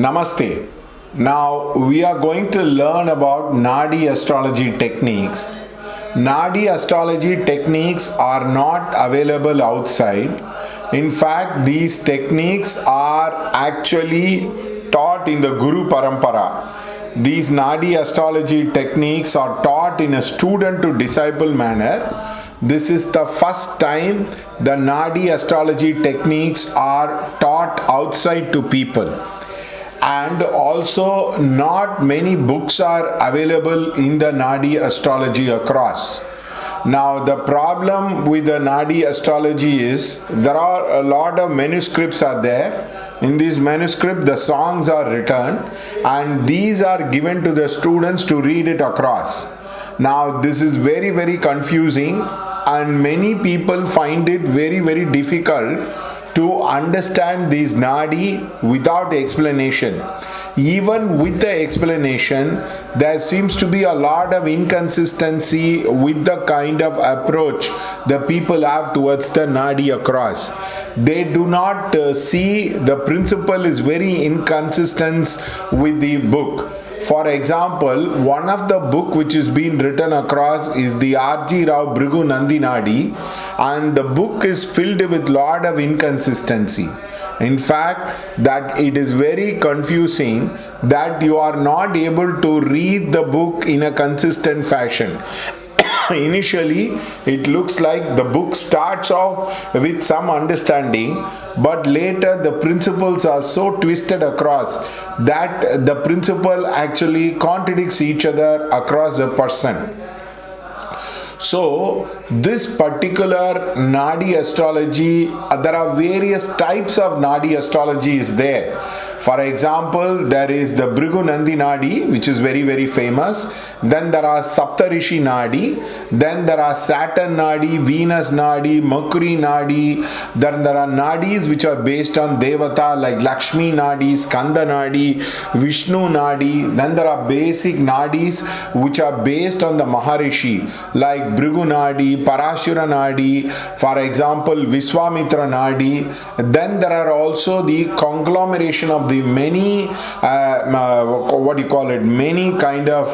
Namaste. Now we are going to learn about Nadi astrology techniques. Nadi astrology techniques are not available outside. In fact, these techniques are actually taught in the Guru Parampara. These Nadi astrology techniques are taught in a student to disciple manner. This is the first time the Nadi astrology techniques are taught outside to people. And also, not many books are available in the Nadi astrology across. Now, the problem with the Nadi astrology is there are a lot of manuscripts are there. In these manuscripts, the songs are written, and these are given to the students to read it across. Now, this is very, very confusing, and many people find it very, very difficult to understand these Nadi without explanation. Even with the explanation, there seems to be a lot of inconsistency with the kind of approach the people have towards the Nadi across. They do not see the principle is very inconsistent with the book. For example, one of the book which is being written across is the R.G. Rao Bhrigu Nandi Nadi, and the book is filled with lot of inconsistency. In fact, that it is very confusing that you are not able to read the book in a consistent fashion. Initially, it looks like the book starts off with some understanding, but later the principles are so twisted across that the principle actually contradicts each other across the person. So, this particular Nadi astrology, there are various types of Nadi astrology is there. For example, there is the Bhrigu Nandi Nadi, which is very, very famous. Then there are Saptarishi Nadi. Then there are Saturn Nadi, Venus Nadi, Mercury Nadi. Then there are Nadis which are based on Devata like Lakshmi Nadi, Skanda Nadi, Vishnu Nadi. Then there are basic Nadis which are based on the Maharishi like Bhrigu Nadi, Parashura Nadi, for example, Viswamitra Nadi. Then there are also the conglomeration of the many many kind of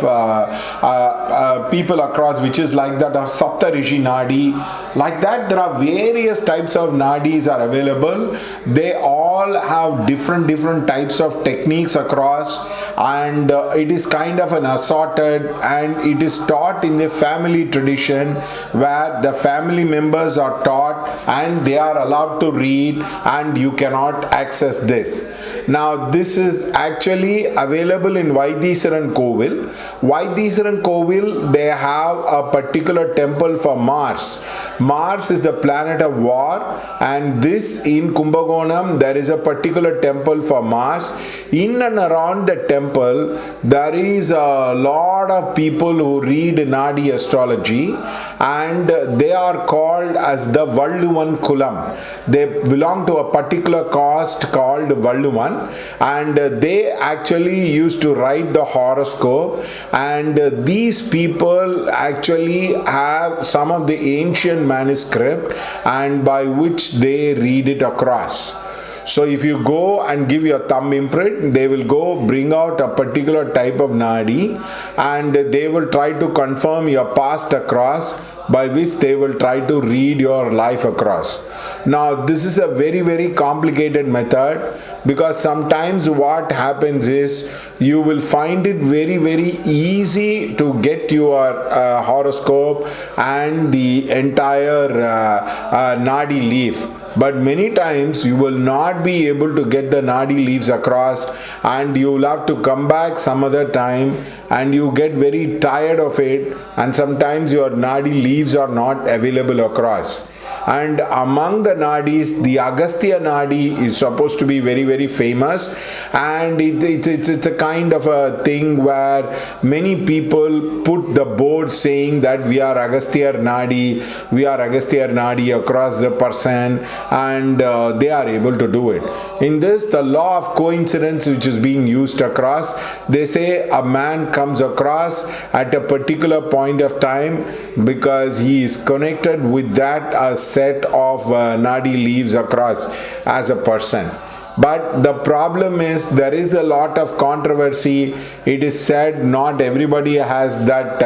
people across, which is like that of Saptarishi Nadi. Like that, there are various types of Nadis are available. They all have different types of techniques across, and it is kind of an assorted, and it is taught in the family tradition where the family members are taught and they are allowed to read, and you cannot access this. Now, this is actually available in Vaidiswaran Kovil. Vaidiswaran Kovil, they have a particular temple for Mars. Mars is the planet of war, and this in Kumbakonam, there is a particular temple for Mars. In and around the temple, there is a lot of people who read Nadi astrology, and they are called as the Valluvan Kulam. They belong to a particular caste called Valluvan, and they actually used to write the horoscope, and these people actually have some of the ancient manuscript, and by which they read it across. So if you go and give your thumb imprint, they will go bring out a particular type of Nadi, and they will try to confirm your past across, by which they will try to read your life across. Now, this is a very, very complicated method, because sometimes what happens is you will find it very, very easy to get your horoscope and the entire Nadi leaf. But many times you will not be able to get the Nadi leaves across, and you will have to come back some other time, and you get very tired of it, and sometimes your Nadi leaves are not available across. And among the Nadis, the Agastya Nadi is supposed to be very, very famous, and it's a kind of a thing where many people put the board saying that we are Agastya Nadi across the person, and they are able to do it. In this, the law of coincidence which is being used across, they say a man comes across at a particular point of time because he is connected with that set of Nadi leaves across as a person. But the problem is there is a lot of controversy. It is said not everybody has that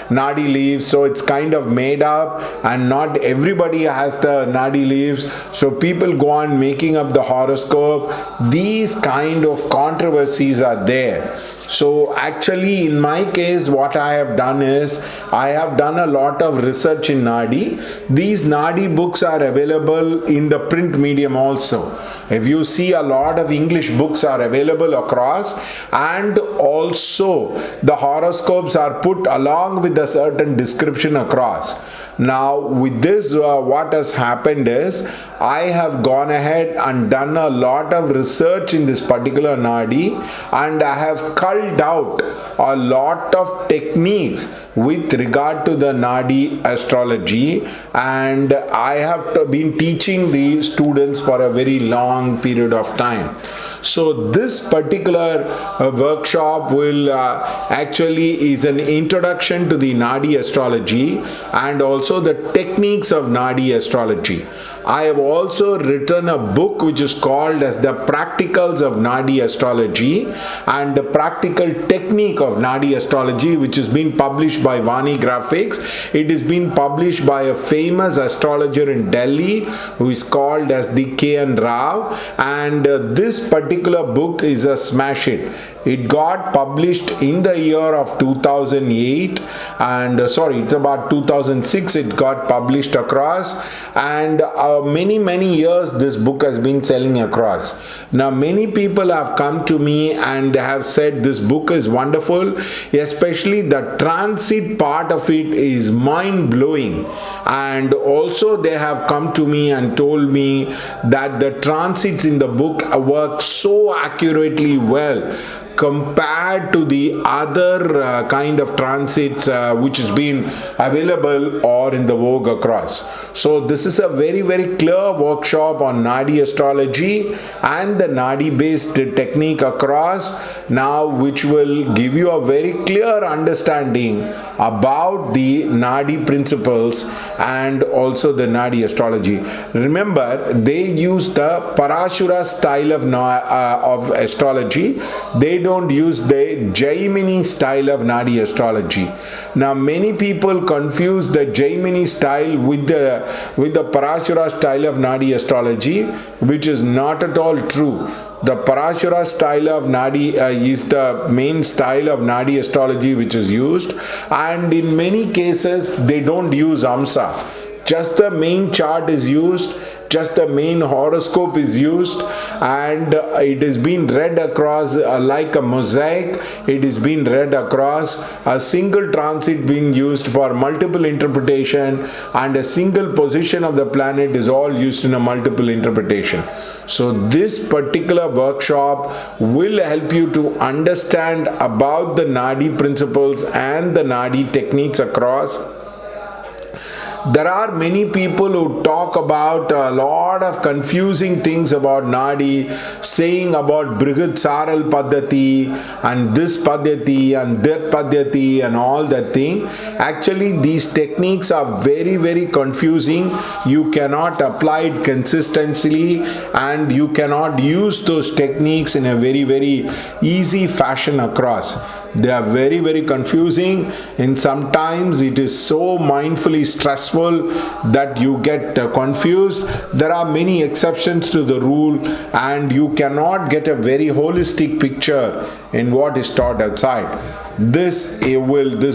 Nadi leaves, so it's kind of made up, and not everybody has the Nadi leaves, so people go on making up the horoscope. These kind of controversies are there. So actually in my case what I have done is I have done a lot of research in Nadi. These Nadi books are available in the print medium also. If you see, a lot of English books are available across, and also the horoscopes are put along with a certain description across. Now with this what has happened is I have gone ahead and done a lot of research in this particular Nadi, and I have culled out a lot of techniques with regard to the Nadi astrology, and I have been teaching the students for a very long period of time. So this particular workshop will actually is an introduction to the Nadi astrology and also the techniques of Nadi astrology. I have also written a book which is called as the Practicals of Nadi Astrology and the Practical Technique of Nadi Astrology, which has been published by Vani Graphics. It is been published by a famous astrologer in Delhi who is called as the K.N. Rao, and this particular book is a smash hit. It got published in the year of 2008 and it's about 2006 it got published across, and many years this book has been selling across. Now many people have come to me and they have said this book is wonderful, especially the transit part of it is mind-blowing, and also they have come to me and told me that the transits in the book work so accurately well compared to the other kind of transits which has been available or in the vogue across. So this is a very clear workshop on Nadi astrology and the Nadi based technique across now, which will give you a very clear understanding about the Nadi principles and also the Nadi astrology. Remember, they use the Parashura style of astrology. They don't use the Jaimini style of Nadi astrology. Now many people confuse the Jaimini style with the Parashura style of Nadi astrology, which is not at all true. The Parashura style of Nadi is the main style of Nadi astrology which is used, and in many cases they don't use Amsa. Just the main chart is used, just the main horoscope is used, and it is being read across like a mosaic. It is being read across, a single transit being used for multiple interpretation, and a single position of the planet is all used in a multiple interpretation. So this particular workshop will help you to understand about the Nadi principles and the Nadi techniques across. There are many people who talk about a lot of confusing things about Nadi, saying about Brihad Saral Paddhati and this Paddhati and that Paddhati and all that thing. Actually, these techniques are very confusing. You cannot apply it consistently, and you cannot use those techniques in a very easy fashion across. They are very confusing, and sometimes it is so mindfully stressful that you get confused. There are many exceptions to the rule, and you cannot get a very holistic picture in what is taught outside. This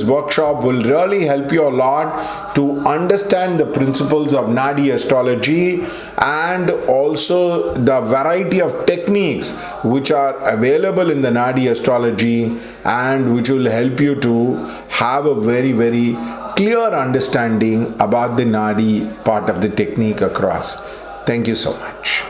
workshop will really help you a lot to understand the principles of Nadi astrology and also the variety of techniques which are available in the Nadi astrology, and which will help you to have a very clear understanding about the Nadi part of the technique across. Thank you so much.